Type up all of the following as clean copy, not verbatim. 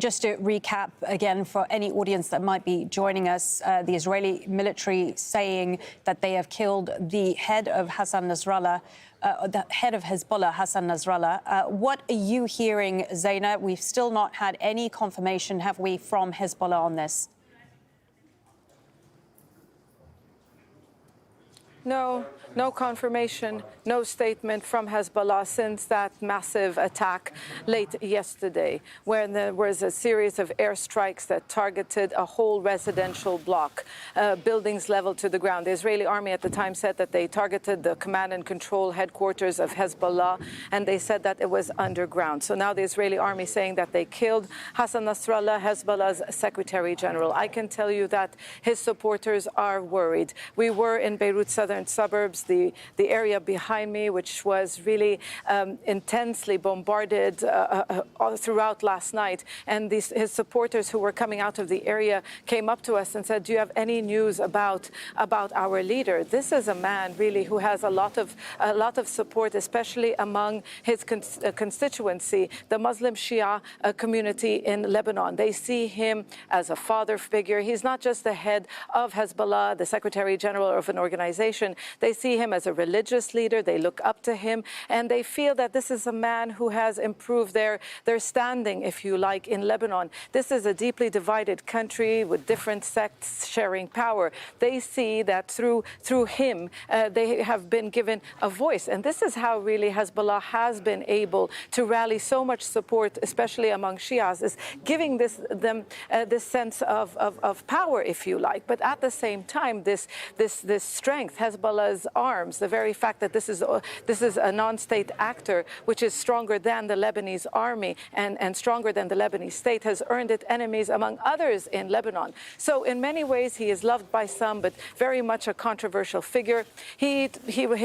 Just to recap again for any audience that might be joining us, the Israeli military saying that they have killed the head of Hassan Nasrallah, the head of Hezbollah, Hassan Nasrallah. What are you hearing, Zeina? We've still not had any confirmation, have we, from Hezbollah on this? No confirmation, no statement from Hezbollah since that massive attack late yesterday, where there was a series of airstrikes that targeted a whole residential block, buildings leveled to the ground. The Israeli army at the time said that they targeted the command and control headquarters of Hezbollah, and they said that it was underground. So now the Israeli army saying that they killed Hassan Nasrallah, Hezbollah's Secretary General. I can tell you that his supporters are worried. We were in Beirut's southern suburbs, the area behind me, which was really intensely bombarded throughout last night. And his supporters who were coming out of the area came up to us and said, "Do you have any news about our leader?" This is a man really who has a lot of support, especially among his constituency, the Muslim Shia community in Lebanon. They see him as a father figure. He's not just the head of Hezbollah, the Secretary General of an organization. They see him as a religious leader. They look up to him, and they feel that this is a man who has improved their standing, if you like, in Lebanon. This is a deeply divided country with different sects sharing power. They see that through him, they have been given a voice. And this is how really Hezbollah has been able to rally so much support, especially among Shias, is giving them this sense of power, if you like. But at the same time, this strength, Hezbollah's arms, the very fact that this is a non-state actor, which is stronger than the Lebanese army and stronger than the Lebanese state, has earned it enemies among others in Lebanon. So in many ways, he is loved by some, but very much a controversial figure. He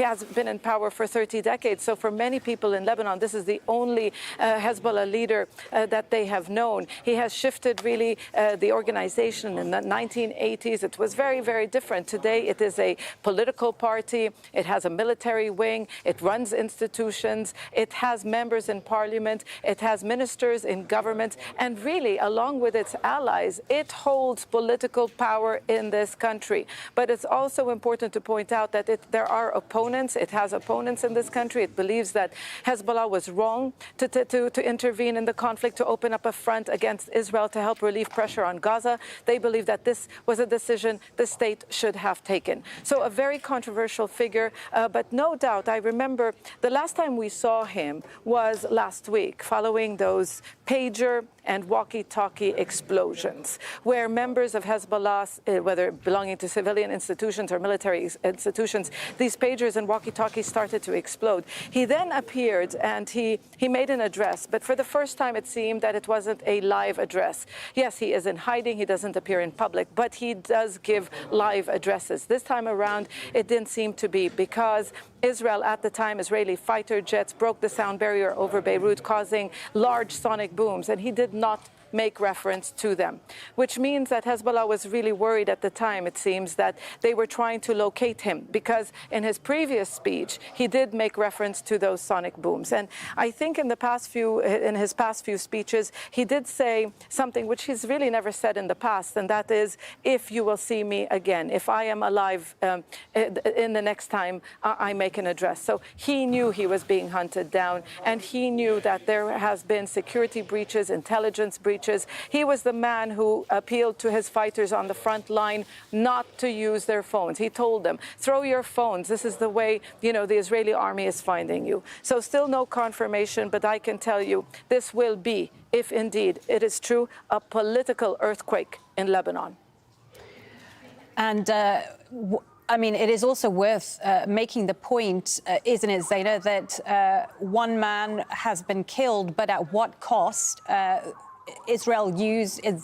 has been in power for 30 decades. So for many people in Lebanon, this is the only Hezbollah leader that they have known. He has shifted really the organization. In the 1980s, it was very, very different. Today, it is a political party. It has a military wing. It runs institutions. It has members in parliament. It has ministers in government. And really, along with its allies, it holds political power in this country. But it's also important to point out that there are opponents. It has opponents in this country. It believes that Hezbollah was wrong to intervene in the conflict, to open up a front against Israel to help relieve pressure on Gaza. They believe that this was a decision the state should have taken. So a very controversial figure, but no doubt, I remember the last time we saw him was last week, following those pager and walkie-talkie explosions, where members of Hezbollah, whether belonging to civilian institutions or military institutions, these pagers and walkie-talkies started to explode. He then appeared and he made an address, but for the first time it seemed that it wasn't a live address. Yes, he is in hiding, he doesn't appear in public, but he does give live addresses. This time around, it didn't seem to be, because Israel at the time, Israeli fighter jets broke the sound barrier over Beirut, causing large sonic booms, and he did not make reference to them, which means that Hezbollah was really worried at the time, it seems, that they were trying to locate him, because in his previous speech, he did make reference to those sonic booms. And I think in his past few speeches, he did say something which he's really never said in the past, and that is, if you will see me again, if I am alive in the next time I make an address. So he knew he was being hunted down, and he knew that there has been security breaches, intelligence breaches. He was the man who appealed to his fighters on the front line not to use their phones. He told them, throw your phones. This is the way, the Israeli army is finding you. So still no confirmation, but I can tell you this will be, if indeed it is true, a political earthquake in Lebanon. And I mean, it is also worth making the point, isn't it, Zeina, that one man has been killed, but at what cost? The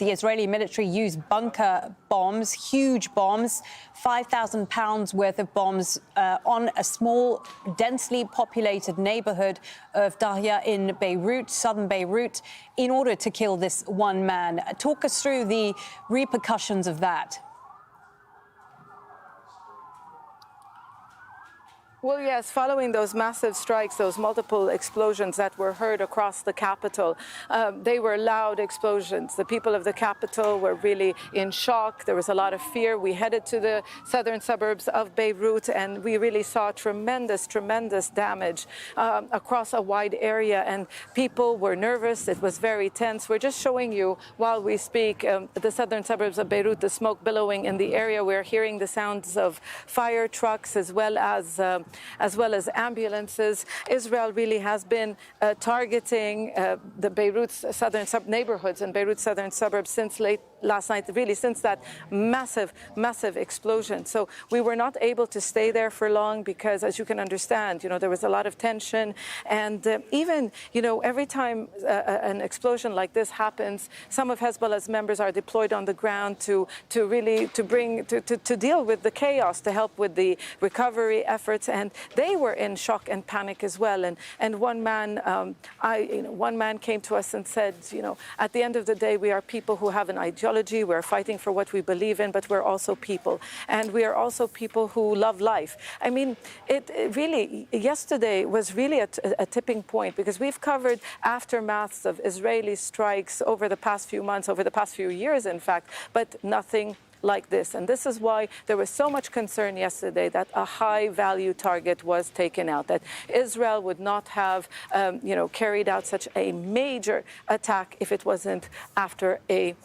Israeli military used bunker bombs, huge bombs, 5,000 pounds worth of bombs on a small, densely populated neighborhood of Dahiya in Beirut, southern Beirut, in order to kill this one man. Talk us through the repercussions of that. Well, yes, following those massive strikes, those multiple explosions that were heard across the capital, they were loud explosions. The people of the capital were really in shock. There was a lot of fear. We headed to the southern suburbs of Beirut, and we really saw tremendous, tremendous damage across a wide area, and people were nervous. It was very tense. We're just showing you, while we speak, the southern suburbs of Beirut, the smoke billowing in the area. We're hearing the sounds of fire trucks as well as ambulances. Israel really has been targeting the Beirut's southern neighborhoods and Beirut's southern suburbs since late last night, really since that massive, massive explosion. So we were not able to stay there for long because, as you can understand, there was a lot of tension. And even, every time an explosion like this happens, some of Hezbollah's members are deployed on the ground to deal with the chaos, to help with the recovery efforts. And they were in shock and panic as well. And one man came to us and said, at the end of the day, we are people who have an ideology. We're fighting for what we believe in, but we're also people. And we are also people who love life. I mean, it really, yesterday was really a tipping point, because we've covered aftermaths of Israeli strikes over the past few months, over the past few years, in fact, but nothing like this. And this is why there was so much concern yesterday that a high-value target was taken out, that Israel would not have, carried out such a major attack if it wasn't after a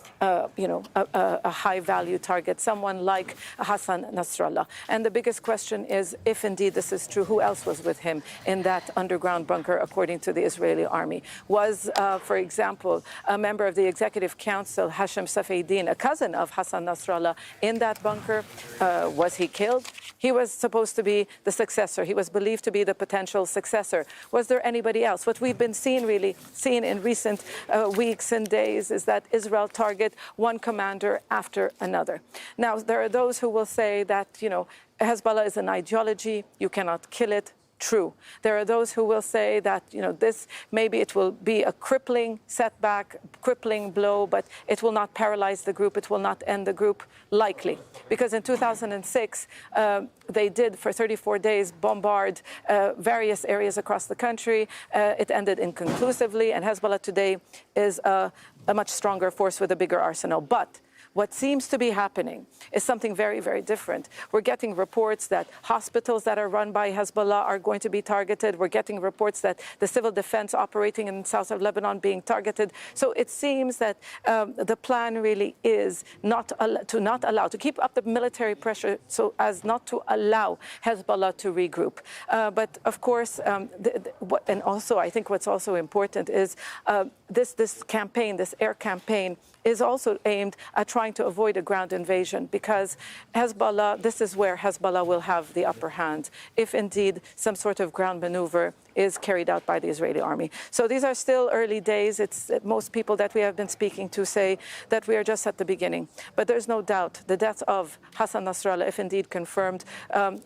high-value target, someone like Hassan Nasrallah. And the biggest question is, if indeed this is true, who else was with him in that underground bunker, according to the Israeli army? Was, for example, a member of the Executive Council, Hashem Safieddine, a cousin of Hassan Nasrallah, in that bunker? Was he killed? He was supposed to be the successor. He was believed to be the potential successor. Was there anybody else? What we've been seeing in recent weeks and days is that Israel target one commander after another. Now, there are those who will say that, Hezbollah is an ideology. You cannot kill it. True. There are those who will say that, maybe it will be a crippling setback, crippling blow, but it will not paralyze the group. It will not end the group. Likely. Because in 2006, they did, for 34 days, bombard various areas across the country. It ended inconclusively, and Hezbollah today is a much stronger force with a bigger arsenal. But what seems to be happening is something very, very different. We're getting reports that hospitals that are run by Hezbollah are going to be targeted. We're getting reports that the civil defense operating in the south of Lebanon being targeted. So it seems that the plan really is to keep up the military pressure so as not to allow Hezbollah to regroup. But of course, and also I think what's also important is this campaign, this air campaign, is also aimed at trying to avoid a ground invasion, because Hezbollah, this is where Hezbollah will have the upper hand if indeed some sort of ground maneuver is carried out by the Israeli army. So these are still early days. Most people that we have been speaking to say that we are just at the beginning. But there's no doubt the death of Hassan Nasrallah, if indeed confirmed,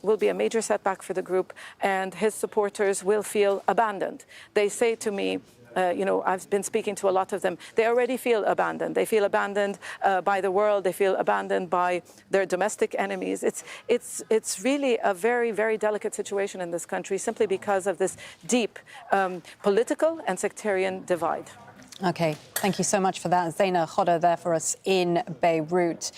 will be a major setback for the group, and his supporters will feel abandoned. They say to me, I've been speaking to a lot of them. They already feel abandoned. They feel abandoned by the world. They feel abandoned by their domestic enemies. It's really a very, very delicate situation in this country, simply because of this deep political and sectarian divide. Okay, thank you so much for that. Zeina Khodr there for us in Beirut.